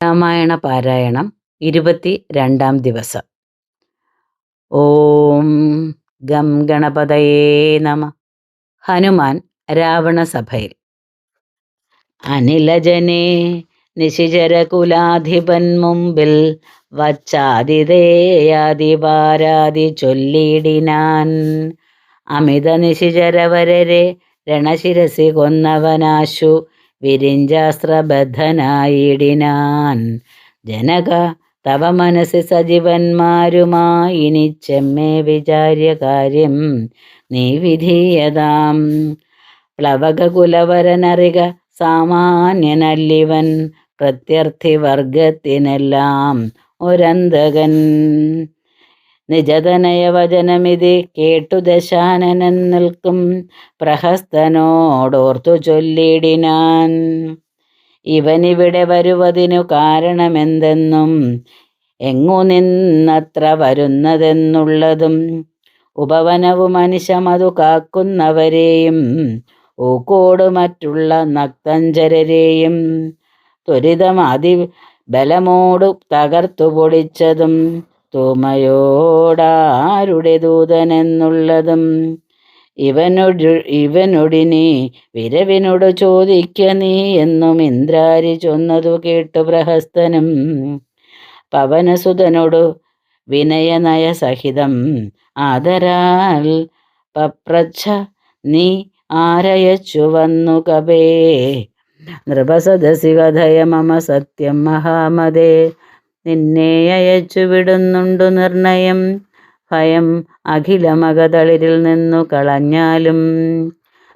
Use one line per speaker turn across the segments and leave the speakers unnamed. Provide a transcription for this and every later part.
രാമായണ പാരായണം 22-ാം ദിവസം. ഓം ഗം ഗണപതയേ നമ. ഹനുമാൻ രാവണസഭയിൽ. അനിലജനെ നിശിചരകുലാധിപൻ മുമ്പിൽ വച്ചാതിഥേയാതിപാരാതി ചൊല്ലിടിനാൻ. അമിത നിശിചരവരരെ രണശിരസി കൊന്നവനാശു വിരിഞ്ചാസ്ത്രബദ്ധനായിടിനാൻ. ജനക തവ മനസ്സി സജീവന്മാരുമായിനി ചെമ്മേ വിചാര്യ കാര്യം നീ വിധീയതാം. പ്ലവകകുലവരനറിക സാമാന്യനല്ലിവൻ, പ്രത്യർത്ഥി വർഗത്തിനെല്ലാം ഒരന്തകൻ. നിജതനയ വചനമിതി കേട്ടു ദശാനനൻ നിൽക്കും പ്രഹസ്തനോടോർത്തു ചൊല്ലിടിനാൻ. ഇവനിവിടെ വരുവതിനു കാരണമെന്തെന്നും എങ്ങു നിന്നത്ര വരുന്നതെന്നുള്ളതും, ഉപവനവും അനിശമതു കാക്കുന്നവരെയും ഊക്കോട് മറ്റുള്ള നക്തഞ്ചരരെയും ത്വരിതം അതിബലമോടു തകർത്തു പൊടിച്ചതും, തൂമയോടാരുടെ ദൂതനെന്നുള്ളതും ഇവനൊടിനി വിരവിനോട് ചോദിക്ക നീ എന്നും ഇന്ദ്രാരി ചൊന്നതു കേട്ടു പ്രഹസ്തനും പവനസുതനോടു വിനയനയ സഹിതം ആദരാൽ പപ്രച്ഛ നീ ആരയച്ചു വന്നു കവേ. നൃപസദസി കഥയ മമ സത്യം മഹാമതേ, നിന്നെ അയച്ചു വിടുന്നുണ്ടു നിർണയം. ഭയം അഖിലമകതളിരിൽ നിന്നു കളഞ്ഞാലും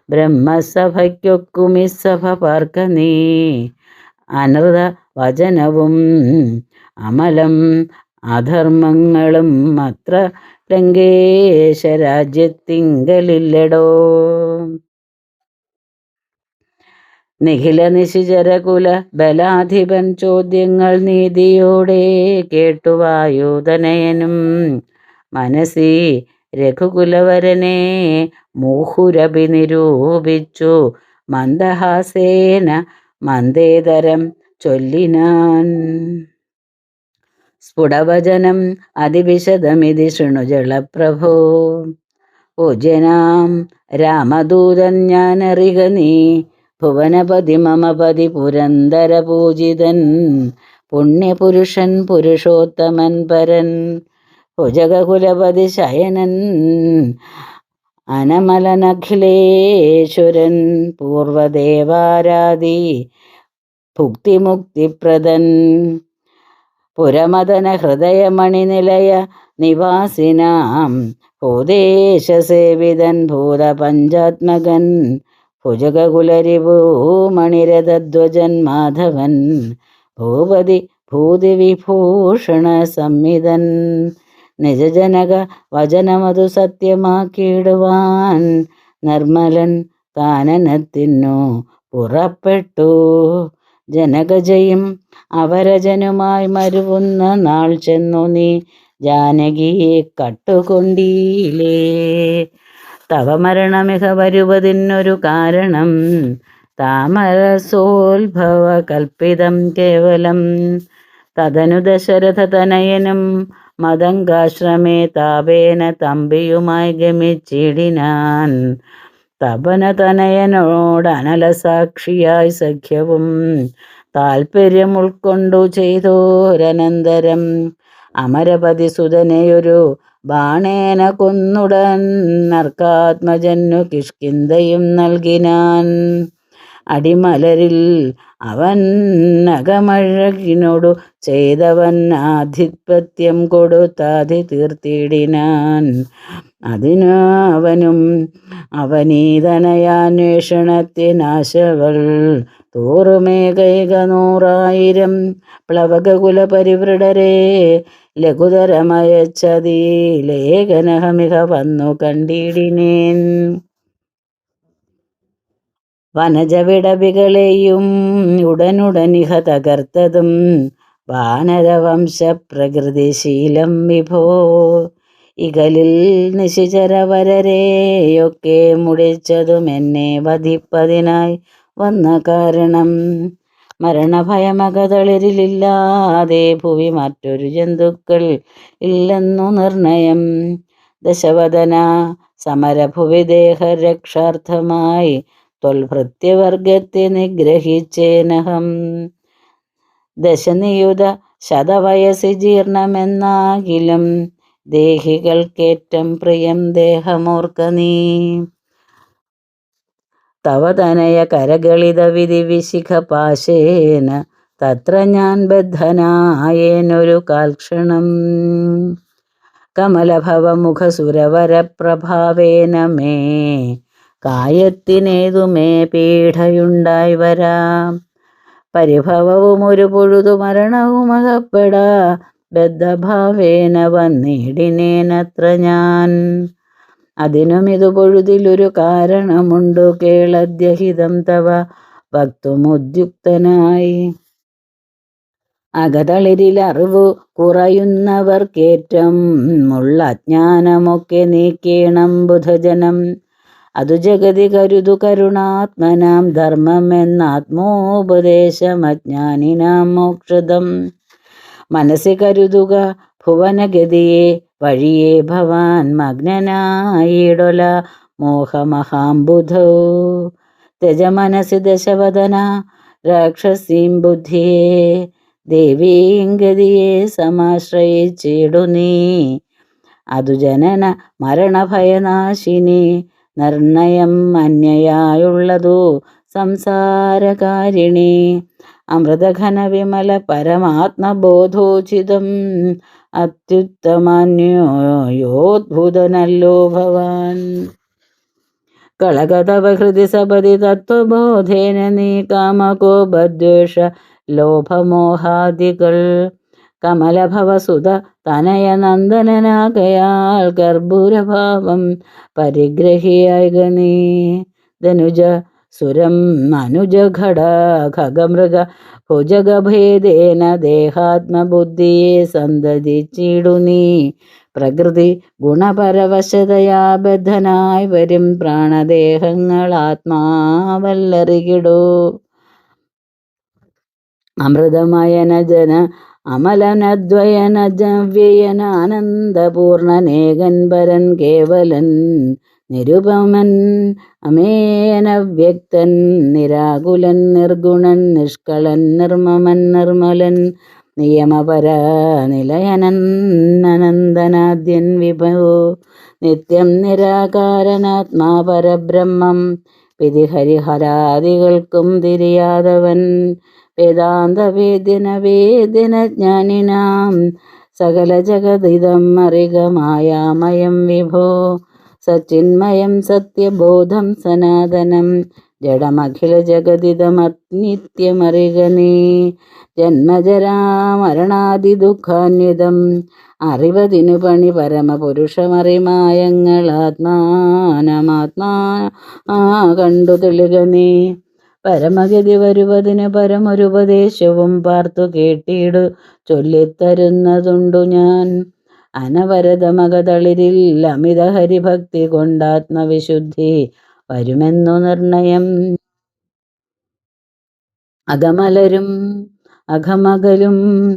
ബ്രഹ്മസഭയ്ക്കൊക്കുമി സഭ പാർക്ക നീ. അനൃത വചനവും അമലം അധർമ്മങ്ങളും അത്ര ലങ്കേശ രാജ്യത്തിങ്കലില്ലടോ. നിഖില നിശിചരകുല ബലാധിപൻ ചോദ്യങ്ങൾ നീതിയോടെ കേട്ടു വായുതനയനും മനസ്സി രഘുകുലവരനെ മൂഹുരഭി നിരൂപിച്ചു മന്ദഹാസേന മന്ദേതരം ചൊല്ലിനാൻ. സ്ഫുടവചനം അതിവിശദമിതി ശൃണു ജളപ്രഭോ. പൂജ്യനാം രാമദൂതൻ ഞാനറിക നീ, ഭുവനപതി മമപതി പുരന്തര പൂജിതൻ, പുണ്യപുരുഷൻ പുരുഷോത്തമൻ പരൻ, ഭുജകുലപതി ശയനൻ അനമലനഖിലേശ്വരൻ, പൂർവദേവാരാധി ഭുക്തിമുക്തിപ്രദൻ, പുരമദന ഹൃദയമണിനിലയ നിവാസിനാം ഭൂദേശസേവിതൻ, ഭൂതപഞ്ചാത്മകൻ, ഭുജകുലരിഭൂമണിരഥധ്വജൻ മാധവൻ, ഭൂപതി ഭൂതിവിഭൂഷണ സംവിധൻ, നിജജനക വചനമതു സത്യമാക്കിയിടുവാൻ നിർമ്മലൻ കാനനത്തിനു പുറപ്പെട്ടു. ജനകജയും അവരജനുമായി മരുവുന്ന നാൾ ചെന്നു നീ ജാനകിയെ കട്ടുകൊണ്ടീലേ. തവ മരണമിഹ വരുവതിനൊരു കാരണം താമരസോത്ഭവ കൽപ്പിതം കേവലം. തദനു ദശരഥ തനയനും മദങ്കാശ്രമേ താപേന തമ്പിയുമായി ഗമിച്ചിടിനാൻ. തപന തനയനോട് അനലസാക്ഷിയായി സഖ്യവും താൽപര്യം ഉൾക്കൊണ്ടു ചെയ്തോരനന്തരം അമരപതി സുതനെയൊരു ബാണേന കൊന്നുടൻ നർക്കാത്മജന്നു കിഷ്കിന്ധയും നൽകിനാൻ. അടിമലരിൽ അവൻ നഖമഴകിനോടു ചെയ്തവൻ ആധിപത്യം കൊടുത്താതി തീർത്തിടിനാൻ. അതിനു അവനും അവനീതനയാന്വേഷണത്തിനാശവൾ തോറുമേകൈക 100,000 പ്ലവകകുല പരിവൃഢരെ ലഘുതരമയച്ചതീ ലേഖനഹമിക വന്നു കണ്ടിടിനേൻ. വനജവിടവികളെയും ഉടനുടനിഹ തകർത്തതും വാനരവംശ പ്രകൃതിശീലം വിഭോ. ഇകലിൽ നിശിചരവരരെയൊക്കെ മുടിച്ചതും എന്നെ വധിപ്പതിനായി വന്ന കാരണം മരണഭയമകതളിരിലില്ലാതെ ഭുവി മറ്റൊരു ജന്തുക്കൾ ഇല്ലെന്നു നിർണയം. ദശവദന സമരഭുവി ദേഹരക്ഷാർത്ഥമായി ത്വൽഭൃത്യവർഗത്തെ നിഗ്രഹിച്ചേനഹം. ദശനിയുത ശതവയസി ജീർണമെന്നാകിലും ദേഹികൾക്കേറ്റം പ്രിയം ദേഹമോർക്ക നീ. തവ തനയ കരകളിത വിധി വിശിഖ പാശേന തത്ര ഞാൻ ബദ്ധനായേനൊരു കാൽക്ഷണം. കമലഭവമുഖസുരവരപ്രഭാവേന മേ കായത്തിനേതുമേ പീഠയുണ്ടായി വരാം. പരിഭവവും ഒരു പൊഴുതു മരണവും അകപ്പെടാ ബദ്ധഭാവേന വന്നിടിനേനത്ര ഞാൻ. അതിനും ഇതു പൊഴുതിലൊരു കാരണമുണ്ടു കേളദ്യഹിതം തവ വക്തുമുദ്യുക്തനായി. അകതളിരിൽ അറിവു കുറയുന്നവർക്കേറ്റം ഉള്ള അജ്ഞാനമൊക്കെ നീക്കേണം ബുധജനം. അതു ജഗതി കരുതു കരുണാത്മനാം ധർമ്മമെന്നാത്മോപദേശമജ്ഞാനിനാം മോക്ഷദം. മനസ്സി കരുതുക ഭുവനഗതിയെ വഴിയെ ഭവാൻ മഗ്നനായിടൊല മോഹമഹാംബുധോ. ത്യജ മനസ്സി ദശവദന രാക്ഷസീം ബുദ്ധിയെ ദേവീം ഗതിയെ സമാശ്രയിച്ചിടു നീ. അതു ജനന മരണഭയനാശിനി നിർണയം അന്യയായുള്ളതു സംസാരകാരിണി. അമൃതഘന വിമല പരമാത്മബോധോചിതം അത്യുത്തമാന്യോദ്ഭുതനല്ലോ ഭവാൻ. കളകതവ ഹൃദി സപതി തത്വബോധേന നീ കാമകോപദ്വേഷ ലോഭമോഹാദികൾ. കമലഭവസുത തനയ നന്ദനനാകയാൽ കർപ്പൂരഭാവം പരിഗ്രഹിയായ നീ. ധനുജ സുരം മനുജ ഘട ഖഗമൃഗ ഭുജഗഭേദേന ദേഹാത്മബുദ്ധിയെ സന്തതിച്ചിടു നീ. പ്രകൃതി ഗുണപരവശതയാ ബദ്ധനായി വരും പ്രാണദേഹങ്ങളാത്മാവല്ലറികിടോ. അമൃതമയന ജന അമലനദ്വയനജവ്യയന ആനന്ദപൂർണനേകൻ പരൻ കേവലൻ നിരുപമൻ അമേയനവ്യക്തൻ നിരാകുലൻ നിർഗുണൻ നിഷ്കളൻ നിർമ്മമൻ നിർമ്മലൻ നിയമപര നിലയനൻ അനന്തനാദ്യൻ വിഭോ. നിത്യം നിരാകാരനാത്മാ പരബ്രഹ്മം വിധിഹരിഹരാദികൾക്കും തിരിയാതവൻ. വേദാന്ത വേദ്യന വേദ്യന ജ്ഞാനിനാം സകല ജഗതിദം അറിക മായാമയം വിഭോ. സച്ചിന്മയം സത്യബോധം സനാതനം ജഡമഖില ജഗതിദമനിത്യമറിക നീ. ജന്മജരാമരണാദി ദുഃഖാന്വിതം അറിവതിനു പണി പരമപുരുഷമറിമായങ്ങളാത്മാനമാത്മാ കണ്ടു തെളിക നീ. പരമഗതി വരുവതിന് പരമൊരുപദേശവും പാർത്തു കേട്ടിടു ചൊല്ലിത്തരുന്നതുണ്ടു ഞാൻ. അനവരതമകതളിരിൽ അമിത ഹരിഭക്തി കൊണ്ടാത്മവിശുദ്ധി വരുമെന്നു നിർണയം. അകമലരും അകമകലും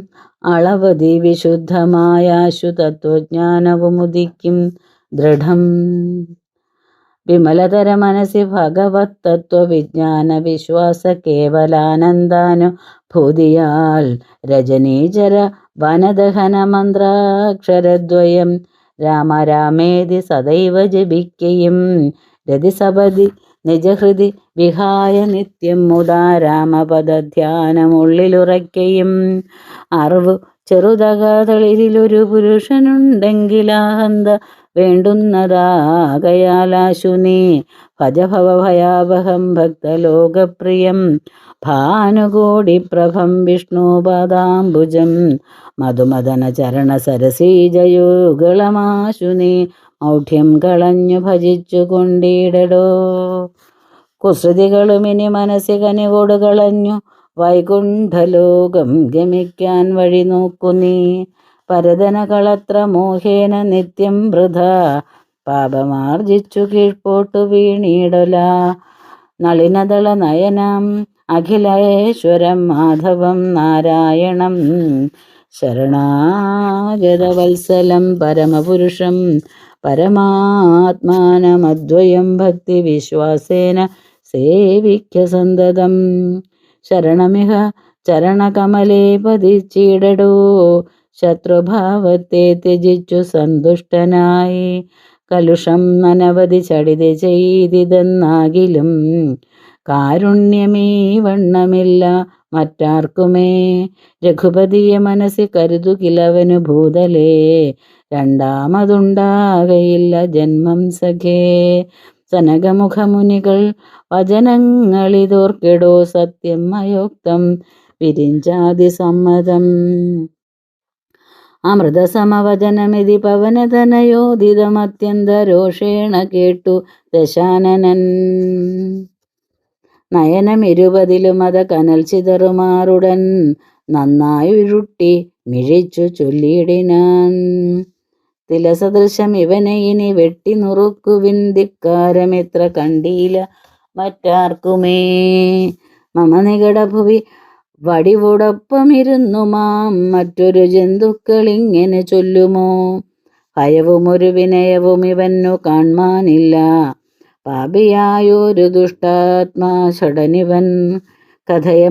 അളവതി വിശുദ്ധമായാശു തത്വജ്ഞാനവും ഉദിക്കും ദൃഢം. വിമലതര മനസ്സി ഭഗവത് തത്വവിജ്ഞാന വിശ്വാസ കേവലാനന്ദാനുഭൂതിയാൽ രജനീചര വനദഹന മന്ത്രാക്ഷരദ്വയം രാമരാമേതി സദൈവ ജപിക്കയും രതിസപതി നിജഹൃതി വിഹായ നിത്യം മുതാ രാമപദധ്യാനമുള്ളിലുറയ്ക്കയും. അറിവ് ചെറുതകതളിരിലൊരു പുരുഷനുണ്ടെങ്കിലാഹന്ത വേണ്ടുന്നതാകയാലാശു നീ. ഭജഭവഭയാവഹം ഭക്തലോകപ്രിയം ഭാനുകോടിപ്രഭം വിഷ്ണുപദാംബുജം മധുമദന ചരണ സരസീജയുഗളമാശു നീ. മൗഢ്യം കളഞ്ഞു ഭജിച്ചു കൊണ്ടിടടോ. കുസൃതികളുമിനി മനസ്സി കനിവോട് കളഞ്ഞു വൈകുണ്ഠലോകം ഗമിക്കാൻ വഴി നോക്കു നീ. പരതന കളത്ര മോഹേന നിത്യം വൃഥ പാപമാർജിച്ചു കീഴ്പോട്ടു വീണിടല. നളിനദള നയനം അഖിലേശ്വരം മാധവം നാരായണം ശരണാഗതവത്സലം പരമപുരുഷം പരമാത്മാനമദ്വയം ഭക്തിവിശ്വാസേന സേവിക്ക സന്തതം. ശരണമിഹ ചരണകമലേ പതിച്ചിടടോ, ശത്രുഭാവത്തെ ത്യജിച്ചു സന്തുഷ്ടനായി. കലുഷം അനവധി ചടിത് ചെയ്തിതെന്നാകിലും കാരുണ്യമീ വണ്ണമില്ല മറ്റാർക്കുമേ. രഘുപതിയെ മനസ്സിൽ കരുതുകിലവനു ഭൂതലേ, രണ്ടാമതുണ്ടാകയില്ല ജന്മം സഖേ. സനകമുഖമുനികൾ വചനങ്ങളിതോർക്കെടോ, സത്യം അയോക്തം വിരിഞ്ചാതി സമ്മതം. അമൃതസമവചനമിതി പവനതനയോദിതമത്യന്തരോഷേണ കേട്ടു ദശാനനൻ. നയനമിരുപതിലും അത കനൽ ചിതറുമാറുടൻ നന്നായുരുട്ടി മിഴിച്ചു ചൊല്ലിയിടിനാൻ. തിലസദൃശം ഇവനെ ഇനി വെട്ടി നുറുക്കുവിൻ, ധിക്കാരമിത്ര കണ്ടീല മറ്റാർക്കുമേ. മമ നികടഭുവി വടിവോടൊപ്പമിരുന്നു മാം മറ്റൊരു ജന്തുക്കളിങ്ങനെ ചൊല്ലുമോ. ഭയവും ഒരു വിനയവും ഇവന്നു കാൺമാനില്ല, പാപിയായൊരു ദുഷ്ടാത്മാ ഷടനിവൻ. കഥയ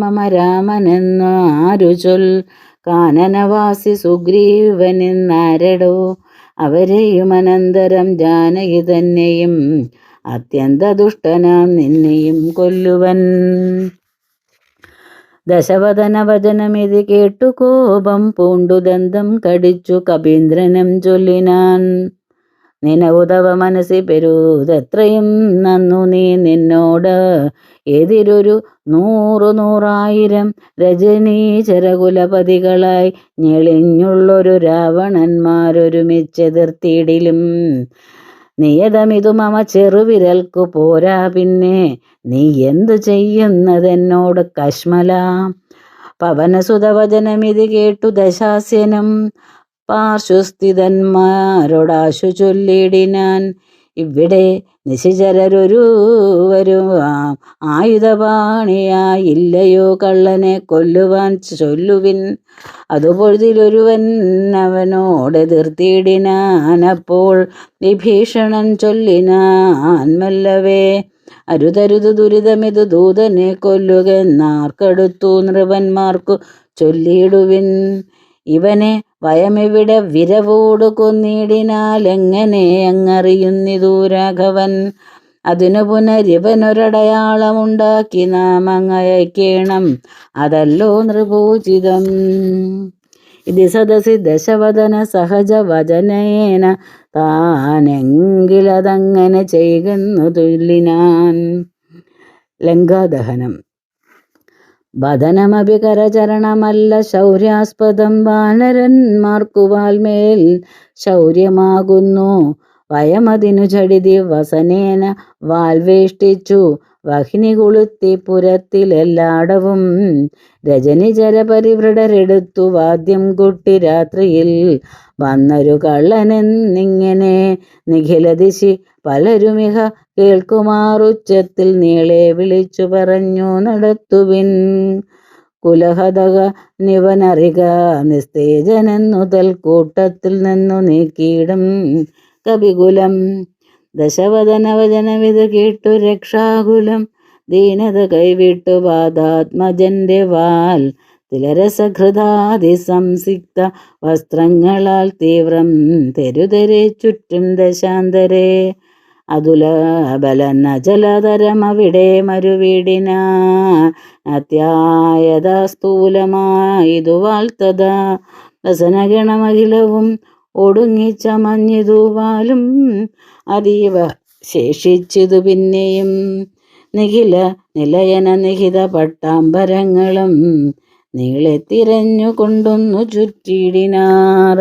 മമ രാമനെന്ന് ആരു ചൊൽ, കാനനവാസി സുഗ്രീവനെന്നാരടോ. അവരെയും അനന്തരം ജാനകി തന്നെയും അത്യന്ത ദുഷ്ടനാം നിന്നെയും കൊല്ലുവൻ. ദശവദന വചനമിതി കേട്ടു കോപം പൂണ്ടു ദന്തം കടിച്ചു കപീന്ദ്രനും ചൊല്ലിനാൻ. നിനവുതവ മനസ്സി പെരുതെത്രയും നന്നു, നീ നിന്നോട് എതിരൊരു 100,000 രജനീചരകുലപതികളായി ഞെളിഞ്ഞുള്ളൊരു രാവണന്മാരൊരുമിച്ചെതിർത്തിയിടിലും. നിയതമിതു മമ ചെറുവിരൽക്കു പോരാ, പിന്നെ നീ എന്തു ചെയ്യുന്നതെന്നോട് കശ്മല. പവനസുതവചനമിതി കേട്ടു ദശാസ്യനും പാർശ്വസ്ഥിതന്മാരോടാശു ചൊല്ലിയിടിനാൻ. ഇവിടെ നിശിചരൊരുവരും ആയുധപാണിയായില്ലയോ, കള്ളനെ കൊല്ലുവാൻ ചൊല്ലുവിൻ. അതുപൊഴുതിലൊരുവൻ അവനോടെതിർത്തിയിടിനാൻ. അപ്പോൾ വിഭീഷണൻ ചൊല്ലിനാൻ മെല്ലവേ, അരുതരുതു ദുരിതമിതു ദൂതനെ കൊല്ലുകെന്നാർക്കടുത്തു നൃപന്മാർക്കു ചൊല്ലിയിടുവിൻ. ഇവനെ വയമിവിടെ വിരവോടു കൊന്നിടിനാൽ എങ്ങനെ അങ്ങറിയുന്നിതു രാഘവൻ. അതിനു പുനരിവനൊരടയാളമുണ്ടാക്കി നാം അങ്ങയക്കേണം, അതല്ലോ നൃപൂജിതം. ഇതി സദസി ദശവദന സഹജ വചനേന താനെങ്കിലതങ്ങനെ ചെയ്യുന്നു ചൊല്ലിനാൻ. ലങ്കാദഹനം. വദനമഭി കരചരണമല്ല ശൗര്യാസ്പദം, വാനരന്മാർക്കു വാൽമേൽ ശൗര്യമാകുന്നു. വയമതിനു ചടിതി വസനേന വാൽവേഷ്ടിച്ചു വഹ്നി കൊളുത്തി പുരത്തിലെല്ലാടവും. രജനിചര പരിവൃഢരെടുത്തു വാദ്യം കൊട്ടി രാത്രിയിൽ വന്നൊരു കള്ളനെന്നിങ്ങനെ നിഖിലദിശി പലരുമിഹ കേൾക്കുമാറുച്ചത്തിൽ നീളെ വിളിച്ചു പറഞ്ഞു നടത്തുവിൻ. കുലഹതക നിവനറിക നിസ്തേജനെന്നു തൽക്കൂട്ടത്തിൽ നിന്നു നീക്കിയിടും കപികുലം. ദശവദന വചനമിത് കേട്ടു രക്ഷാകുലം ദീനത കൈവിട്ടു വാദാത്മജന്റെ വാൽ. തിലരസഘൃതാതി സംസിക്ത വസ്ത്രങ്ങളാൽ തീവ്രം തെരുതെരെ ചുറ്റും ദശാന്തരെ. അതുലബലന ജലതരമവിടെ മരുവീടിന അത്യായത സ്ഥൂലമായിതു വാൽത്തത. വസനഗണമഖിലവും ഒടുങ്ങിച്ചമഞ്ഞിതു വാലും അതീവ ശേഷിച്ചിതു പിന്നെയും. നിഖില നിലയന നിഹിത പട്ടാംബരങ്ങളും നീളെ തിരഞ്ഞു കൊണ്ടൊന്നു ചുറ്റിയിടിനാർ.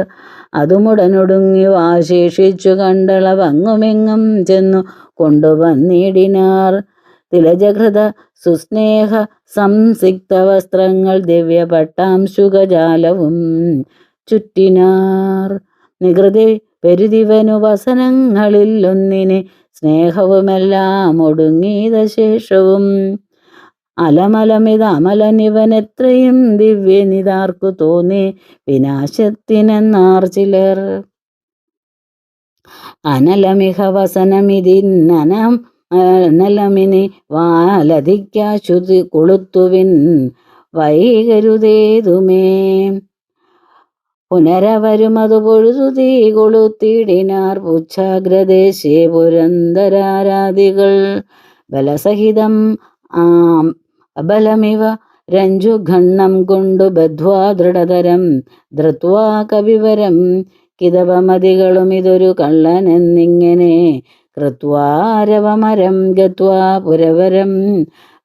അതുമുടനൊടുങ്ങി ആശേഷിച്ചു കണ്ടളവങ്ങുമെങ്ങും ചെന്നു കൊണ്ടുവന്നിടിനാർ. തിലജഘൃത സുസ്നേഹ സംസിക്ത വസ്ത്രങ്ങൾ ദിവ്യ പട്ടാംശുകജാലവും ചുറ്റിനാർ. നികൃതി പെരുതിവനു വസനങ്ങളിൽ ഒന്നിന് സ്നേഹവുമെല്ലാം ഒടുങ്ങിയത ശേഷവും. അലമലമിതമലനിവനെത്രയും ദിവ്യനിതാർക്കു തോന്നി വിനാശത്തിനെന്നാർ ചിലർ. അനലമിഹ വസനമിതിന്നനം അനലമിനി വാലതിക്കാശു കൊളുത്തുവിൻ വൈകരുതേതുമേ. പുനരവരുമതു പൊഴുതു തീ കൊളുത്തിടിനാർ പുച്ഛാഗ്രദേശേ പുരന്തരാരാദികൾ ബലസഹിതം അബലമിവ രഞ്ജുഖണ്ണം കൊണ്ടു ബദ്ധ്വാ ദൃഢതരം ധൃത്വാ കവിവരം കിതവമതികളും ഇതൊരു കള്ളനെന്നിങ്ങനെ കൃത്വാരവമരം ഗത്വാ പുരവരം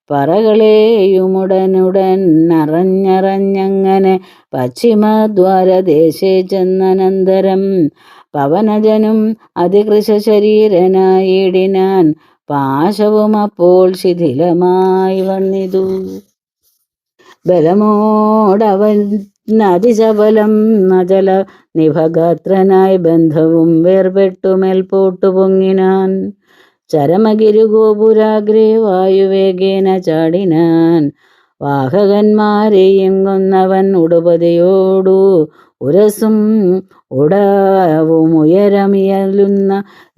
പറകളെയുമുടനുടൻ അറിഞ്ഞറിഞ്ഞങ്ങനെ പശ്ചിമദ്വാരദേശേ ചെന്നനന്തരം പവനജനും അതികൃശരീരനായിടിനാൻ പാശവും അപ്പോൾ ശിഥിലമായി വന്നിതു. ബലമോടവൻ അതിശബലം അചല നിഭഗാത്രനായി ബന്ധവും വേർപെട്ടു മേൽപോട്ടു പൊങ്ങിനാൻ. ചരമഗിരിഗോപുരാഗ്രേ വായുവേഗേന ചാടിനാൻ വാഹകന്മാരെയും കൊന്നവൻ ഉടുപതിയോടു ഉരസും ഉടവുമുയരമിയലുന്ന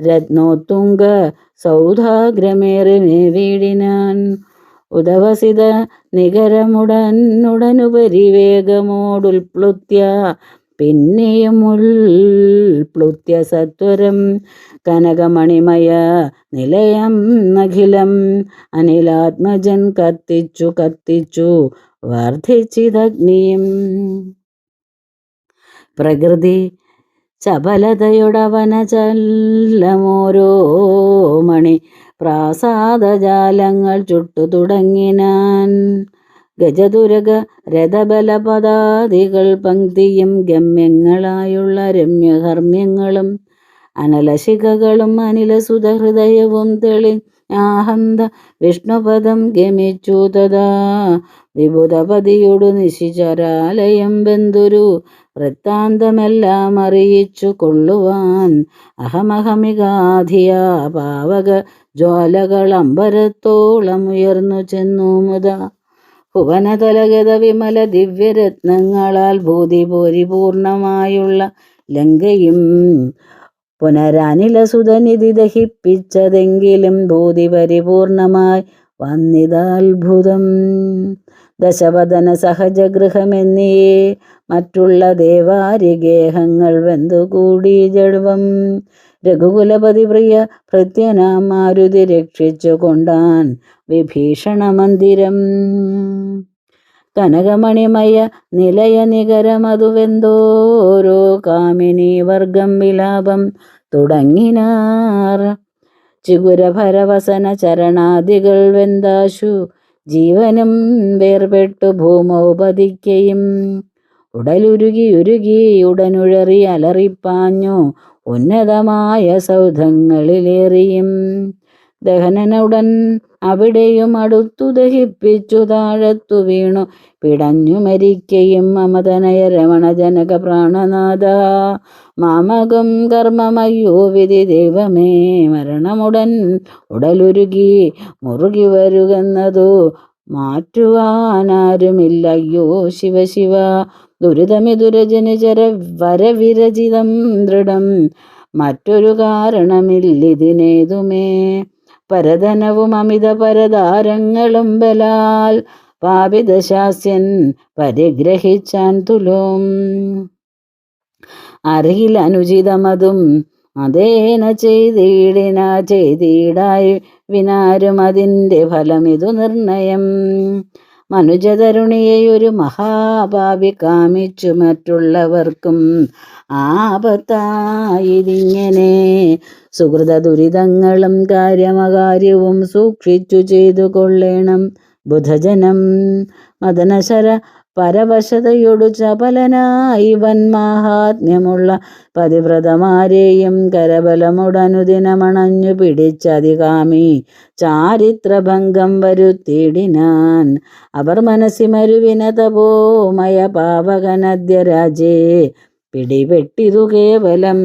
രത്നോത്തുംഗ സൗധാഗ്രമേറി വീടിനാൻ. ഉദവസിത നികരമുടനുപരി വേഗമോടുൽപ്ലുത്യ പിന്നെയും ഉൽപ്ലുത്യ സത്വരം കനകമണിമയ നിലയം അഖിലം അനിലാത്മജൻ കത്തിച്ചു കത്തിച്ചു വർദ്ധിച്ചിതഗ്നിയും. പ്രകൃതി ചപലതയുടവനചല്ലമോരോ മണി പ്രാസാദജാലങ്ങൾ ചുട്ടു തുടങ്ങിനാൻ. ഗജതുരക രഥബലപദാദികൾ പങ്ക്തിയും ഗമ്യങ്ങളായുള്ള രമ്യഹർമ്മ്യങ്ങളും അനലശിഖകളും അനിലസുതഹൃദയവും തെളിഞ്ഞാഹന്ത വിഷ്ണുപദം ഗമിച്ചു. തഥാ വിബുധപതിയോടു നിശിചരാലയം ബന്ധുരു വൃത്താന്തമെല്ലാം അറിയിച്ചു കൊള്ളുവാൻ അഹമഹമികാധിയാ പാവക ജ്വാലകൾ അമ്പരത്തോളം ഉയർന്നു ചെന്നു. മുത ഭുവനതലഗത വിമല ദിവ്യരത്നങ്ങളാൽ ഭൂതി പരിപൂർണമായുള്ള ലങ്കയും പുനരനിലസുതനിധി ദഹിപ്പിച്ചതെങ്കിലും ഭൂതി പരിപൂർണമായി വന്നിതാത്ഭുതം. ദശവദന സഹജഗൃഹമെന്നിയേ മറ്റുള്ള ദേവാരിഗേഹങ്ങൾ വെന്തുകൂടി ജഡ്വം. രഘുകുലപതി പ്രിയ ഭൃത്യനാം മാരുതി രക്ഷിച്ചു കൊണ്ടാൻ വിഭീഷണ മന്ദിരം. കനകമണിമയ നിലയ നികരമതുവെന്തോരോ കാമിനി വർഗം വിലാപം തുടങ്ങിനാർ. ചിഗുരഭരവസന ചരണാദികൾ വെന്താശു ജീവനും വേർപെട്ടു ഭൂമൗ പതിക്കയും. ഉടലുരുകി ഉടനുഴറി അലറിപ്പാഞ്ഞു ഉന്നതമായ സൗധങ്ങളിലേറിയും. ദഹനനുടൻ അവിടെയും അടുത്തു ദഹിപ്പിച്ചു താഴത്തു വീണു പിടഞ്ഞു മരിക്കയും. മമതനയ രമണ ജനക പ്രാണനാഥ മാമകം കർമ്മമയ്യോ വിധി ദൈവമേ. മരണമുടൻ ഉടലുരുകി മുറുകി വരുകെന്നതു മാറ്റുവാനാരുമില്ലയ്യോ ശിവ ശിവ. ദുരിതമിതുരജനിചര വരവിരചിതം ദൃഢം മറ്റൊരു കാരണമില്ലിതിനേതുമേ. പരധനവും അമിത പരദാരങ്ങളും ബലാൽ പാപിതശാസ്യൻ പരിഗ്രഹിച്ചാൻ തുലോം. അറിയിലനുചിതമതും അതേന ചെയ്തിടായി വിനാരും അതിൻ്റെ ഫലമിതു നിർണയം. മനുജതരുണിയെ ഒരു മഹാപാപി കാമിച്ചു മറ്റുള്ളവർക്കും ആപത്തായിതിങ്ങനെ. സുഹൃത ദുരിതങ്ങളും കാര്യമകാര്യവും സൂക്ഷിച്ചു ചെയ്തു കൊള്ളേണം ബുധജനം. മദനശര പരവശതയൊടു ചപലനായി വന്മാഹാത്മ്യമുള്ള പതിവ്രതമാരെയും കരബലമുടനുദിനമണഞ്ഞു പിടിച്ചതികാമി ചാരിത്രഭംഗം വരുത്തിയിടിനാൻ. അവർ മനസ്സിമരുവിന തപോമയ പാവകനദ്യ രാജേ പിടിപെട്ടിതു കേവലം.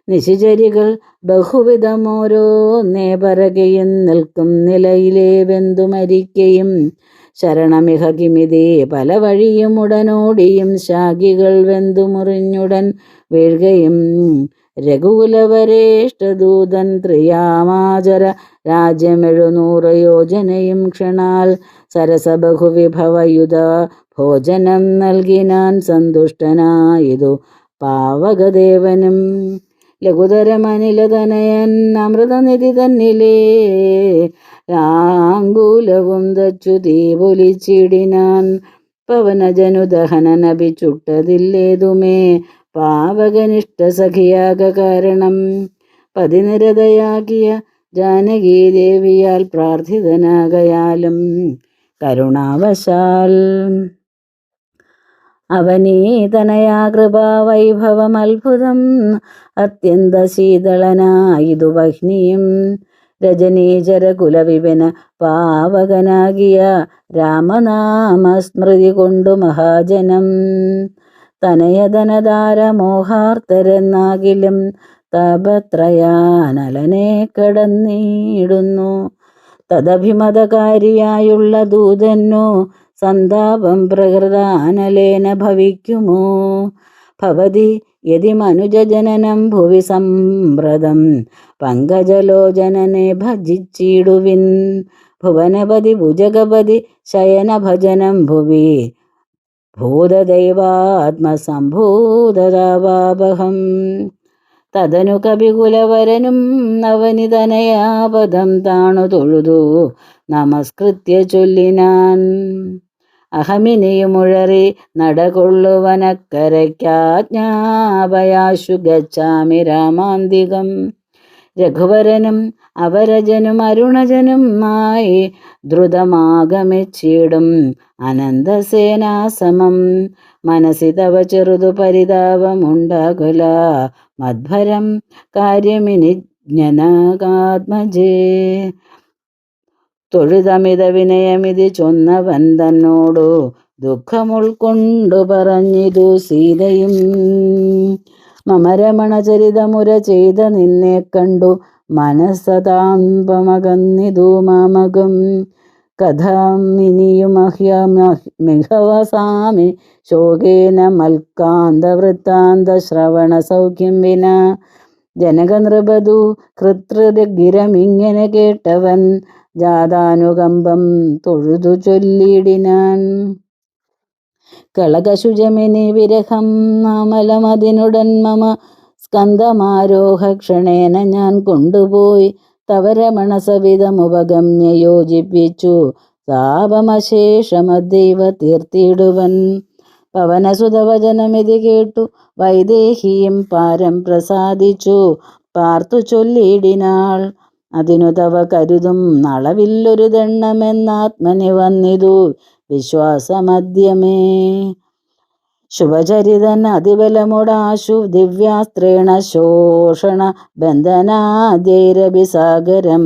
നിശിചരികൾ ബഹുവിധമോരോന്നേ പറകയും നിൽക്കും നിലയിലെ വെന്തു മരിക്കയും ശരണമിഹ കിമിതേ പല വഴിയും ഉടനോടിയും ശാഖികൾ വെന്തു മുറിഞ്ഞുടൻ വീഴുകയും രഘുകുലവരേഷ്ടദൂതൻ ത്രിയാമാചര രാജ്യം 700 യോജനയും ക്ഷണാൽ സരസബഹുവിഭവയുധ ഭോജനം നൽകിനാൻ സന്തുഷ്ടനായതു പാവകദേവനും. ലഘുതരമനിലതനയൻ അമൃതനിധി തന്നിലേ ആങ്കൂലവും തച്ചു തീ പൊലിച്ചിടിനാൻ. പവനജനുദഹനനഭി ചുട്ടതില്ലേതുമേ പാവകനിഷ്ഠ സഖിയാക കാരണം. പതിനിരതയാകിയ ജാനകീദേവിയാൽ പ്രാർത്ഥിതനാകയാലും കരുണാവശാൽ അവനീതനയാ കൃപാവൈഭവമത്ഭുതം അത്യന്ത ശീതളനായിതു വഹ്നിയും. രജനീചര കുലവിപിന പാവകനാകിയ രാമനാമസ്മൃതി കൊണ്ടു മഹാജനം തനയതനധാര മോഹാർത്തരെന്നാകിലും താപത്രയാനലനെ കടന്നിടുന്നു. തദഭിമതകാരിയായുള്ള ദൂതന്നു സന്താപം പ്രകൃതാനലേന ഭവിക്കുമോ? ഭവതി യതി മനുജജനനം ഭുവി സംപ്രദം പങ്കജലോചനനെ ഭജിച്ചിടുവിൻ. ഭുവനപതി ഭുജഗപതി ശയനഭജനം ഭുവി ഭൂതദൈവാത്മസംഭൂതതാവാപഹം. തദനു കവികുലവരനും നവനിതനയാപദം താണു തൊഴുതു നമസ്കൃത്യ ചൊല്ലിനാൻ. അഹമിനിയുമുഴറി നടകൊള്ളുവനക്കരയ്ക്കാജ്ഞാപയാശു ഗച്ഛാമി രാമാന്തികം. രഘുവരനും അവരജനും അരുണജനും ആയി ദ്രുതമാഗമിച്ചിടും അനന്തസേനാസമം. മനസി തവ ചെറുതു പരിതാപമുണ്ടാകുല മദ്ഭരം കാര്യമിനി ജ്ഞനാകാത്മജേ. തൊഴുതമിത വിനയമിതി ചൊന്നവൻ തന്നോടു ദുഃഖമുൾക്കൊണ്ടു പറഞ്ഞിതു സീതയും. മമരമണചരിതമുര ചെയ്ത നിന്നെ കണ്ടു മനസ്സതാപമകന്നിതു മാമകം. കഥാമിനിയുമഹ്യമിഹവസാമി ശോകേന മൽക്കാന്തവൃത്താന്ത ശ്രവണ സൗഖ്യം വിന. ജനകനൃപതു കൃതൃഗിരമിങ്ങനെ കേട്ടവൻ ജാതാനുകമ്പം തൊഴുതു ചൊല്ലിടിനാൻ. കളകശുജമിനി വിരഹം അമലമതിനുടൻ മമ സ്കന്ധമാരോഹ ക്ഷണേന ഞാൻ കൊണ്ടുപോയി തവരമണസവിധമുപഗമ്യ യോജിപ്പിച്ചു താപമശേഷമദ്ദൈവ തീർത്തിടുവൻ. പവനസുതവചനമിതി കേട്ടു വൈദേഹിയും പാരം പ്രസാദിച്ചു പാർത്തു ചൊല്ലിടിനാൾ. അതിനു തവ കരുതും അളവില്ലൊരു ദണ്ണമെന്നാത്മനി വന്നിതു വിശ്വാസമദ്യമേ. ശുഭചരിതൻ അതിബലമുടാശു ദിവ്യാസ്ത്രേണ ശോഷണ ബന്ധനാദ്യൈരഭിസാഗരം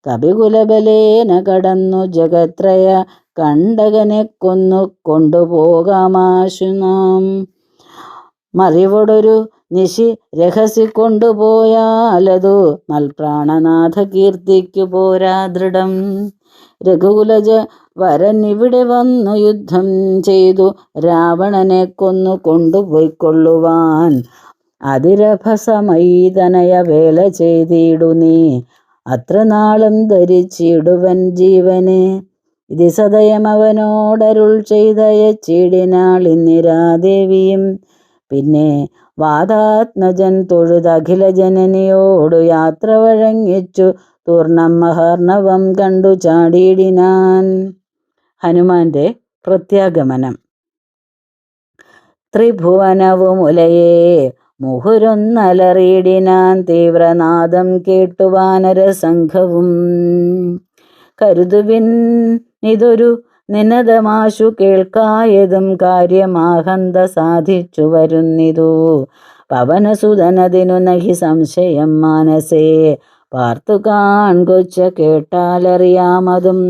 കപികുലബലേന കടന്നു ജഗത്രയ കണ്ടകനെ കൊന്നു കൊണ്ടുപോകാമാശു നാം. മറിവൊടൊരു നിശി രഹസി കൊണ്ടുപോയാലതു മൽപ്രാണനാഥ കീർത്തിക്കു പോരാ ദൃഢം. രഘുകുലജ വരൻ ഇവിടെ വന്നു യുദ്ധം ചെയ്തു രാവണനെ കൊന്നു കൊണ്ടുപോയിക്കൊള്ളുവാൻ. അതിരഭസമൈതനയ വേല ചെയ്തിടു നീ അത്ര നാളും ധരിച്ചിടുവൻ ജീവനെ. ഇത് സദയം അവനോടരുൾ ചെയ്തയച്ചിടിനാൾ ഇന്ദിരാദേവിയും. പിന്നെ വാതാത്മജൻ തൊഴുതഖില ജനനിയോടു യാത്ര വഴങ്ങിച്ചു തൂർണം മഹാർണവം കണ്ടു ചാടിയിടിനാൻ. ഹനുമാന്റെ പ്രത്യാഗമനം. ത്രിഭുവനവുമുലയെ മുഹുരൊന്നലറിയിടിനാൻ തീവ്രനാദം കേട്ടു വാനരസംഘവും. കരുതുവിൻ ഇതൊരു നിനദമാശു കേൾക്കായതും കാര്യമാഹന്ത സാധിച്ചു വരുന്നിതു. പവനസുതനതിനു നഹി സംശയം മാനസേ പാർത്തു കാൺകൊച്ച കേട്ടാലറിയാമതും.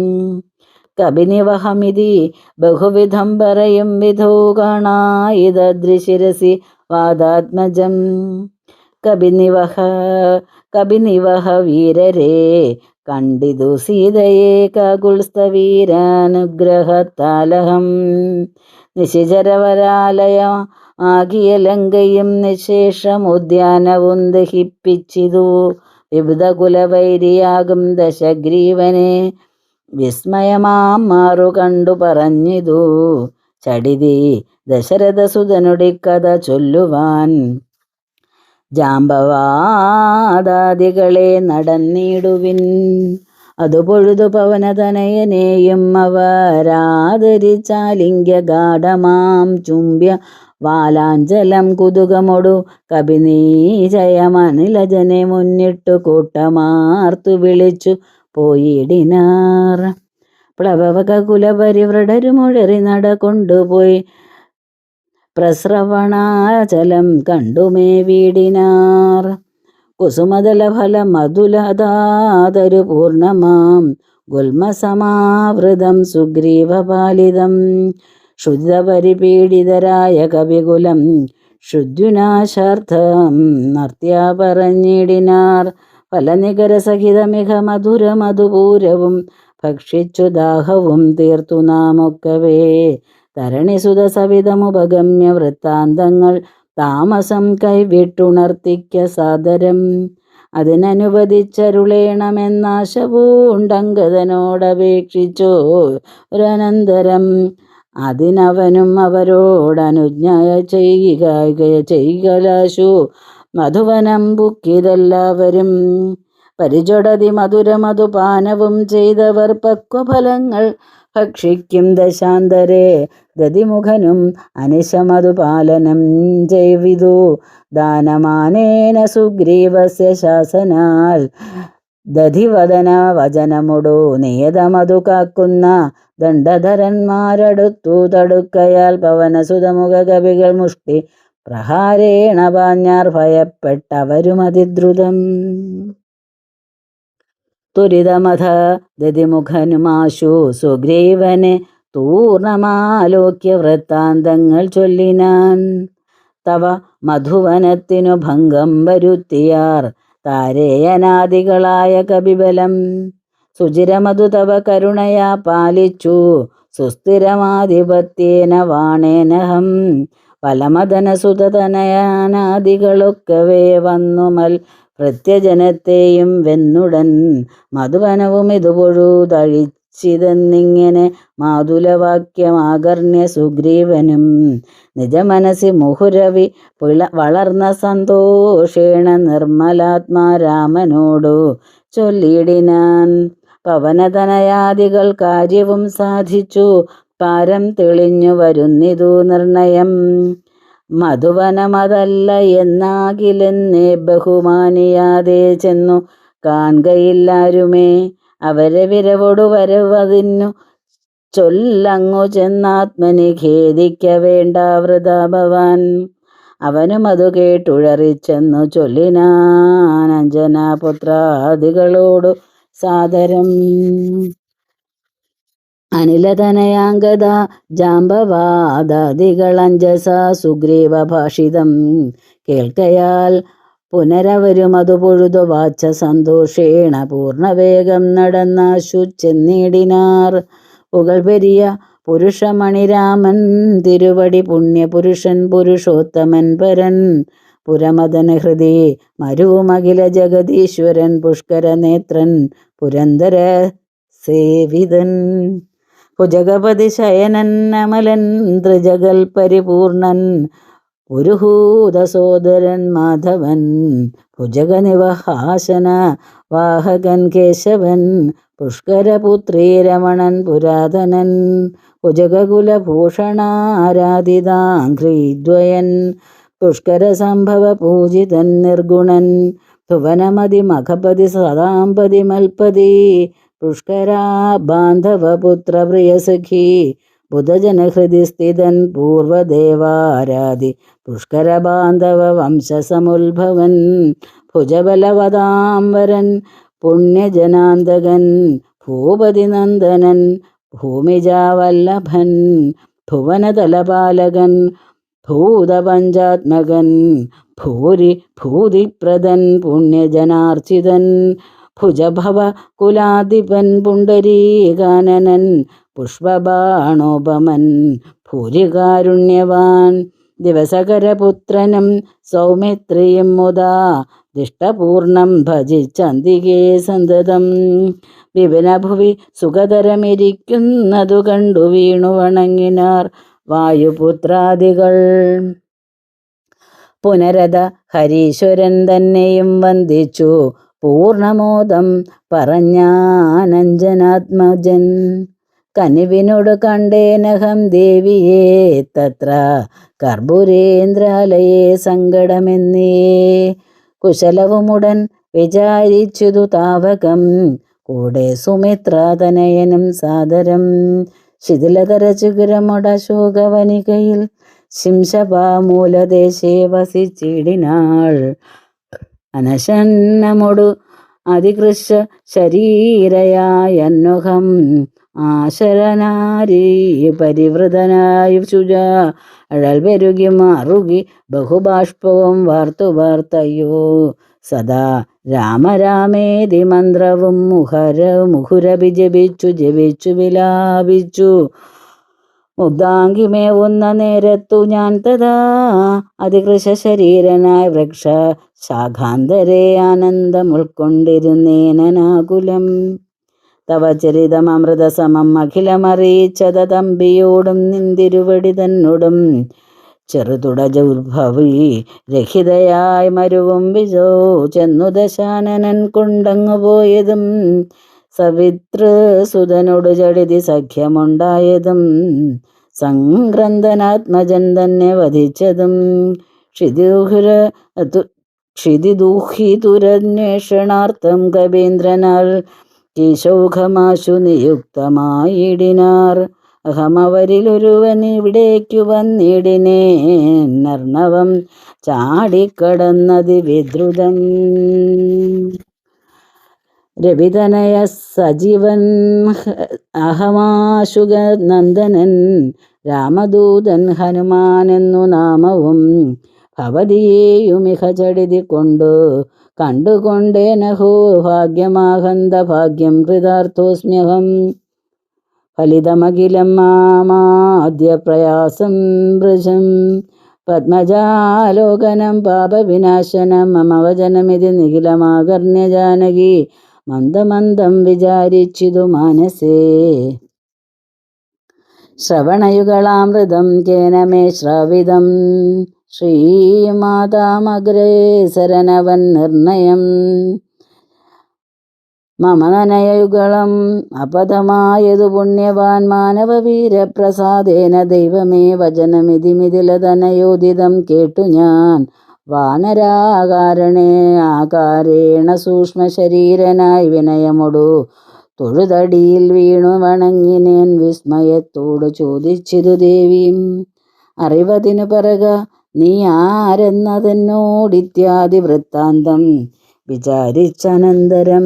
കപിനിവഹമിതി ബഹുവിധം പറയും വിധോ കാണായിതദ്രിശിരസി വാദാത്മജം. കപിനിവഹ വീരരെ കണ്ടിതു സീതയെ കാകുൽസ്ഥവീരാനുഗ്രഹത്താലഹം നിശിചരവരാലയ ആകിയ ലങ്കയും നിശേഷം ഉദ്യാനവും ദഹിപ്പിച്ചിതു വിബുധകുലവൈരിയാകും ദശഗ്രീവനെ വിസ്മയമാം മാറു കണ്ടു പറഞ്ഞിതു ചടിതി ദശരഥസുതനുടിക്കഥ ചൊല്ലുവാൻ ജാമ്പവാദാദികളെ നടന്നിടുവിൻ അതുപൊഴുതു പവനതനയനെയും അവരാദരിച്ചാലിംഗ്യ ഗാഠമാം ചുംബ്യ വാലാഞ്ചലം കുതുകമൊടു കപിനീജയമനിലജനെ മുന്നിട്ടു കൂട്ടമാർത്തു വിളിച്ചു പോയിടിനാർ. പ്ലവകകുലപരിവ്രടരുമുഴറി നട കൊണ്ടുപോയി പ്രസ്രവണാചലം കണ്ടുമേ വീടിനാർ. കുസുമദലഫല മധുലതാതരു പൂർണ്ണമാം ഗുൽമസമാവൃതം സുഗ്രീവപാലിതം ശുദ്ധപരിപീഡിതരായ കവികുലം ശുദ്ധ്യുനാശാർത്ഥം നർത്യാ പറഞ്ഞിടിനാർ. ഫലനികരസഹിതമിക മധുരമധുപൂരവും ഭക്ഷിച്ചു ദാഹവും തീർത്തു നാമൊക്കവേ തരണിസുത സവിധമുപഗമ്യ വൃത്താന്തങ്ങൾ താമസം കൈവിട്ടുണർത്തിക്ക സാദരം അതിനനുവദിച്ചരുളേണമെന്നാശ പൂണ്ടങ്കദനോടപേക്ഷിച്ചോ ഒരനന്തരം അതിനവനും അവരോടനുജ്ഞ ചെയ്യലാശു മധുവനം ബുക്കിതെല്ലാവരും പരിചൊടതി മധുരമധുപാനവും ചെയ്തവർ പക്വഫലങ്ങൾ ഭക്ഷിക്കും ദശാന്തരെ ഗതിമുഖനും അനിശമധുപാലനം ചെയ്വിതു ദാനമാനേന സുഗ്രീവസ്യ ശാസനാൽ ദധിവദന വചനമുടു നിയതമതു കാക്കുന്ന ദണ്ഡധരന്മാരടുത്തു തടുക്കയാൽ പവനസുതമുഖ കവികൾ മുഷ്ടി പ്രഹാരേണ പാഞ്ഞാർ ഭയപ്പെട്ടവരുമതിദ്രുതം തുരിതമഥ ദതിമുഖനുമാശു സുഗ്രീവനെ തൂർണമാലോക്യ വൃത്താന്തങ്ങൾ ചൊല്ലിനാൻ. തവ മധുവനത്തിനു ഭംഗം വരുത്തിയാർ താരേയനാദികളായ കപിബലം സുചിരമധു തവ കരുണയാ പാലിച്ചു സുസ്ഥിരമാധിപത്യേന വാണേനഹം ഫലമദനസുതനയാനാദികളൊക്കവേ വന്നുമൽ പ്രത്യജനത്തെയും വെന്നുടൻ മധുവനവും ഇതുപൊഴുതഴിച്ചിതെന്നിങ്ങനെ മാതുലവാക്യമാകർണ്യ സുഗ്രീവനും നിജമനസി മുഹുരവി വളർന്ന സന്തോഷേണ നിർമ്മലാത്മാ രാമനോടു ചൊല്ലിടിനാൻ. പവനതനയാദികൾ കാര്യവും സാധിച്ചു പാരം തെളിഞ്ഞു വരുന്നിതു നിർണയം മധുവനമതല്ല എന്നാകിലെന്നേ ബഹുമാനിയാതെ ചെന്നു കാൺകയില്ലാരുമേ അവരെ വിരവൊടു വരവതിന്നു ചൊല്ലങ്ങു ചെന്നാത്മനി ഖേദിക്ക വേണ്ട വൃഥാ ഭവാൻ. അവനും അതു കേട്ടുഴറിച്ചെന്നു ചൊല്ലിനാൻ അഞ്ജനാപുത്രാദികളോടു സാദരം. അനിലതനയാംഗത ജാമ്പവാദാദികളഞ്ജസ സുഗ്രീവ ഭാഷിതം കേൾക്കയാൽ പുനരവരുമതു പൊഴുതു വാച്ച സന്തോഷേണ പൂർണ്ണവേഗം നടന്നാശു ചെന്നിടിനാർ. പുകൾപെരിയ പുരുഷമണിരാമൻ തിരുവടി പുണ്യപുരുഷൻ പുരുഷോത്തമൻ പരൻ പുരമദന ഹൃദി മരുമഖില ജഗദീശ്വരൻ പുഷ്കരനേത്രൻ പുരന്തര സേവിതൻ ഭുജഗപതി ശയനൻ അമലൻ ത്രിജഗൽ പരിപൂർണൻ പുരുഹൂതസോദരൻ മാധവൻ ഭുജഗനിവഹാസന വാഹകൻ കേശവൻ പുഷ്കരപുത്രീ രമണൻ പുരാതനൻ ഭുജഗകുലഭൂഷണാരാധിതാഘ്രീദ്വയൻ പുഷ്കര സംഭവ പൂജിതൻ നിർഗുണൻ ഭുവനമതി മഖപതി സദാംപതി മൽപതി പുഷ്കരാ ബാന്ധവപുത്ര പ്രിയസഖി ബുധജനഹൃദി സ്ഥിതൻ പൂർവദേവാരാധി പുഷ്കര ബാന്ധവ വംശസമുത്ഭവൻ ഭുജബലവതാംബരൻ പുണ്യജനാന്തകൻ ഭൂപതിനന്ദനൻ ഭൂമിജാവല്ലഭൻ ഭുവനതലപാലകൻ ഭൂതപഞ്ചാത്മകൻ ഭൂരി ഭൂതിപ്രദൻ പുണ്യജനാർച്ചിതൻ ഭുജഭവ കുലാധിപൻ പുണ്ടരീകാനനൻ പുഷ്പബാണോപമൻ ഭൂരികാരുണ്യവാൻ ദിവസകരപുത്രനും സൗമിത്രിയും മുതാ ദിഷ്ടപൂർണം ഭജിച്ചന്തികേ സന്തതം വിപിനഭുവി സുഖതരമിരിക്കുന്നതു കണ്ടു വീണു വണങ്ങിനാർ വായുപുത്രാദികൾ. പുനരത ഹരീശ്വരൻ തന്നെയും വന്ദിച്ചു പൂർണമോദം പറഞ്ഞാനഞ്ജനാത്മജൻ. കനിവിനോട് കണ്ടേനഹം ദേവിയെ തത്ര കർപ്പൂരേന്ദ്രാലയെ സങ്കടമെന്നേ കുശലവുമുടൻ വിചാരിച്ചതു താവകം. കൂടെ സുമിത്രാതനയനും സാദരം ശിഥിലതര ചിഗുരമൊടശോകവനികയിൽ ശിംശപാമൂലദേശേ വസിച്ചിടിനാൾ. അനശന്നമൊടു അതികൃശ ശരീരയായന്വഹം ആശരനാരീ പരിവൃതനായി ശുച അഴൽ പെരുകി മാറുകി ബഹുബാഷ്പവും വാർത്തയ്യോ സദാ രാമരാമേതി മന്ത്രവും മുഹുരഭി ജപിച്ചു വിലാപിച്ചു. മുഗ്ധാംഗിമേവുന്ന നേരത്തു ഞാൻ തഥാ അതികൃശ ശരീരനായി വൃക്ഷ ശാഖാന്തരേ ആനന്ദം ഉൾക്കൊണ്ടിരുന്നേനാകുലം. തവ ചരിതമൃതസമം അഖിലമറിയിച്ചത തമ്പിയോടും നിന്തിരുവടി തന്നോടും ചെറുതുടജുർഭവി രഹിതയായി മരുവും വിജോ ചെന്നു ദശാനനൻ കൊണ്ടങ്ങു പോയതും സവിതൃസുതനോട് ചടിതി സഖ്യമുണ്ടായതും സംക്രന്ദനാത്മജൻ തന്നെ വധിച്ചതും ക്ഷിതിദൂഹിതുരന്വേഷണാർത്ഥം കവീന്ദ്രനാൽ കീശൗഖമാശു നിയുക്തമായിടിനാർ. അഹമവരിലൊരുവൻ ഇവിടേക്കു വന്നിടിനേൻ നർണവം ചാടിക്കടന്നതി വിദ്രുതം. രവിതനയ സജീവൻ അഹമാശുക നന്ദനൻ രാമദൂതൻ ഹനുമാനെന്നു നാമവും ഭവതിയേയുമിഹ ചടിതി കണ്ടുകൊണ്ടേനഹോ ഭാഗ്യമാഹന്ത ഭാഗ്യം കൃതാർത്ഥോസ്മ്യഹം. ഫലിതമഖിലം മാമാദ്യ പ്രയാസം വൃജം പത്മജാലോകനം പാപവിനാശനം മമ വചനമിതി നിഖിലമാകർണ്യ ജാനകി മന്ദമന്ദം വിചാരിച്ചിതു മാനസേ. ശ്രവണയുഗളാമൃതം കേന മേ ശ്രാവിതം ശ്രീമാതാമഗ്രേസരനവൻ നിർണയം. മമ നനയുഗളം അപഥമായതു പുണ്യവാൻ മാനവവീരപ്രസാദേന ദൈവമേ വചനമിതി മിഥിലതനയോദിതം കേട്ടു ഞാൻ ആകാരേണ സൂക്ഷ്മശരീരനായി വിനയമൊടു തൊഴുതടിയിൽ വീണു വണങ്ങിനേൻ. വിസ്മയത്തോടു ചോദിച്ചിതു ദേവിയും അറിവതിനു പറക നീ ആരെന്നതെന്നോടിത്യാദി വൃത്താന്തം വിചാരിച്ചനന്തരം.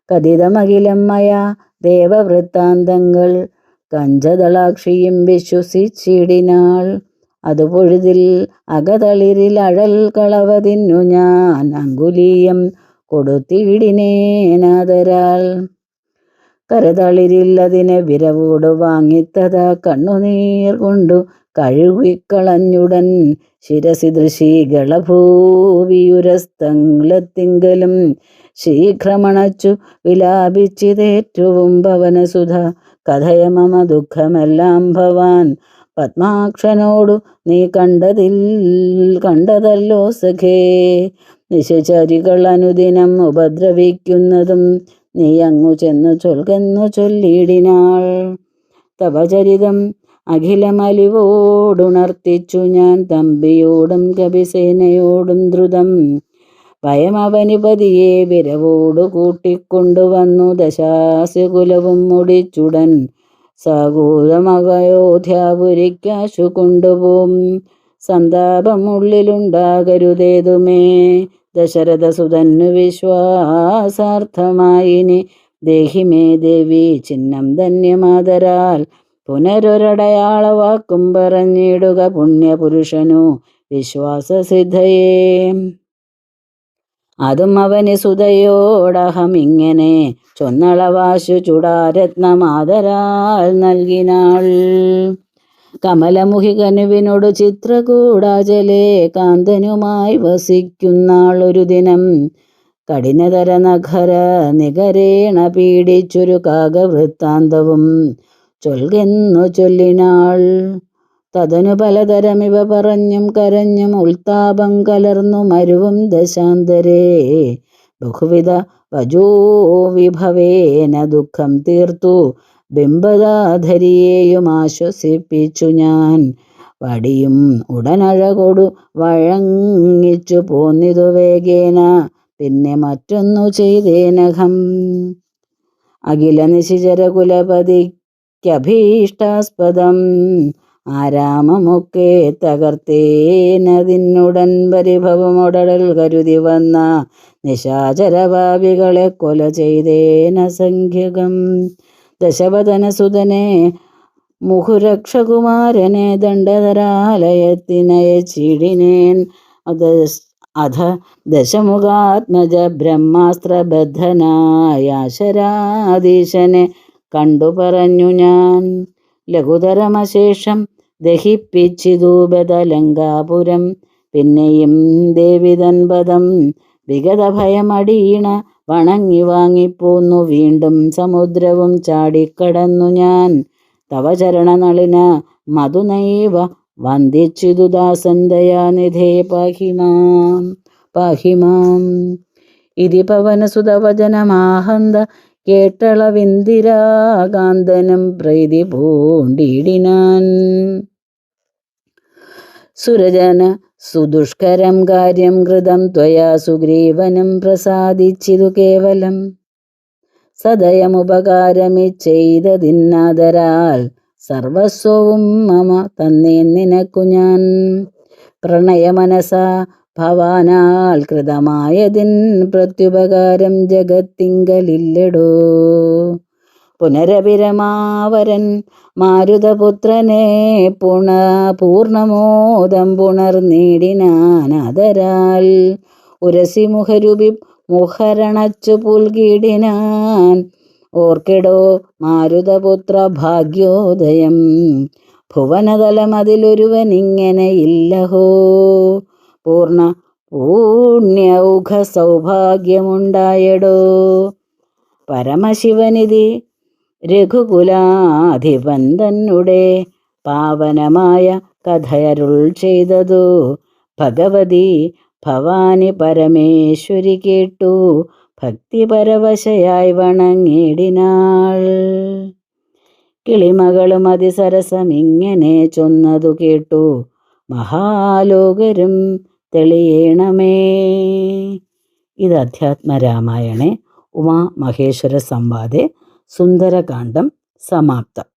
കഥിതമഖിലം മയാ ദേവവൃത്താന്തങ്ങൾ കഞ്ചദളാക്ഷിയും വിശ്വസിച്ചിടിനാൾ. അതു പൊഴുതിൽ അകതളിരിൽ അഴൽ കളവതിന്നു ഞാൻ അങ്കുലീയം കൊടുത്തിടിനേനാദരാൽ. കരതളിരിൽ അതിനെ വിരവോട് വാങ്ങിത്തതാ കണ്ണുനീർ കൊണ്ടു കഴുകിക്കളഞ്ഞുടൻ ശിരസി ദൃശീകളഭൂവിയുരസ്തംലത്തിങ്കലും ശീഘ്രമണച്ചു വിലാപിച്ചിതേറ്റവും ഭവനസുധ കഥയ മമ ദുഃഖമെല്ലാം ഭവാൻ പത്മാക്ഷനോടു നീ കണ്ടതല്ലോ സഖേ. നിശചരികൾ അനുദിനം ഉപദ്രവിക്കുന്നതും നീ അങ്ങു ചെന്നു ചൊൽകെന്നു ചൊല്ലിയിടിനാൾ. തവചരിതം അഖിലമലിവോടുണർത്തിച്ചു ഞാൻ തമ്പിയോടും കപിസേനയോടും ദ്രുതം. ഭയമവനിപതിയെ വിരവോടു കൂട്ടിക്കൊണ്ടുവന്നു ദശാസ്യകുലവും മുടിച്ചുടൻ സാഗൂതമയോധ്യാപുരിക്കാശു കൊണ്ടുപോം. സന്താപമുള്ളിലുണ്ടാകരുതേതുമേ ദശരഥസുതന്നു വിശ്വാസാർത്ഥമായിനി ദേഹിമേ ദേവി ചിഹ്നം ധന്യമാതരാൽ പുനരൊരടയാളവാക്കും പറഞ്ഞിടുക പുണ്യപുരുഷനു വിശ്വാസസിദ്ധയേ. അതും അവന് സുതയോടഹം ഇങ്ങനെ ചൊന്നളവാശു ചുടാരത്നമാതരാൽ നൽകിനാൾ. കമലമുഖികനുവിനോട് ചിത്രകൂടാചലേ കാന്തനുമായി വസിക്കുന്നാൾ ഒരു ദിനം കഠിനതര നഖര നികരേണ പീഡിച്ചൊരു കാകവൃത്താന്തവും ചൊൽകെന്നു ചൊല്ലിനാൾ. തതനു പലതരമിവ പറഞ്ഞും കരഞ്ഞും ഉൾത്താപം കലർന്നു മരുവും ദശാന്തരേ ബഹുവിധ വജോ വിഭവേന ദുഃഖം തീർത്തു ബിംബദാധരിയെയും ആശ്വസിപ്പിച്ചു ഞാൻ. വടിയും ഉടനഴകൊടു വഴങ്ങിച്ചു പോന്നിതു വേഗേന പിന്നെ മറ്റൊന്നു ചെയ്തേനഹം. അഖില നിശിചര കുലപതിക്കഭീഷ്ടാസ്പദം ആരാമമൊക്കെ തകർത്തേനതിനുടൻ പരിഭവമൊടൽ കരുതി വന്ന നിശാചരഭാവികളെ കൊല ചെയ്തേനസംഖ്യകം. ദശവദനസുതനെ മുഹുരക്ഷകുമാരനെ ദണ്ഡധരാലയത്തിനയച്ചിടിനേൻ. അധ ദശമുഖാത്മജ ബ്രഹ്മാസ്ത്രബദ്ധനായ ശരാധീശനെ കണ്ടു പറഞ്ഞു ഞാൻ. ലഘുതരമശേഷം ദഹിപ്പിച്ചിതു ബദലങ്കാപുരം. പിന്നെയും ദേവിതൻ പദം വിഗത ഭയമടീണ വണങ്ങി വാങ്ങിപ്പോന്നു. വീണ്ടും സമുദ്രവും ചാടിക്കടന്നു ഞാൻ. തവ ചരണനളിന മധുനൈവ വന്ദിച്ചിതു ദാസൻ ദയാനിധേ പാഹിമാം പാഹിമാം. ഇതി പവനസുതവചനമാഹന്ത കേട്ടളവിന്ദിരാകാന്തനും പ്രീതി പൂണ്ടിടിനാൻ. സുരജന സുദുഷ്കരം കാര്യം കൃതം ത്വയാ സുഗ്രീവനും പ്രസാദിച്ചിതു കേവലം. സദയമുപകാരമിച്ചെയ്തതിന്നാദരാൽ സർവസ്വവും മമ തന്നേൻ നിനക്കു ഞാൻ. പ്രണയമനസാ ഭവാനാൽ കൃതമായതിൻ പ്രത്യുപകാരം ജഗത്തിങ്കലില്ലടോ. പുനരഭിരമാവരൻ മാരുതപുത്രനെ പൂർണമോദം പുണർനീടിനാനാദരാൽ. ഉരസി മുഖരണച്ചു പുൽകിടിനാൻ. ഓർക്കിടോ മാരുതപുത്ര ഭാഗ്യോദയം. ഭുവനതലമതിലൊരുവനിങ്ങനെയില്ലഹോ. പൂർണ്ണ പുണ്യൗഘ സൗഭാഗ്യമുണ്ടായടോ. പരമശിവനിധി രഘുകുലാധിപൻ തന്നുടെ പാവനമായ കഥയരുൾ ചെയ്തതു ഭഗവതി ഭവാനി പരമേശ്വരി കേട്ടു ഭക്തിപരവശയായി വണങ്ങിടിനാൾ. കിളിമകളും അതിസരസമിങ്ങനെ ചൊന്നതു കേട്ടു മഹാലോകരും തെളിയണമേ. ഇത് അധ്യാത്മരാമായണേ ഉമാമഹേശ്വര സംവാദേ സുന്ദരകാന്ഡം സമാപ്തം.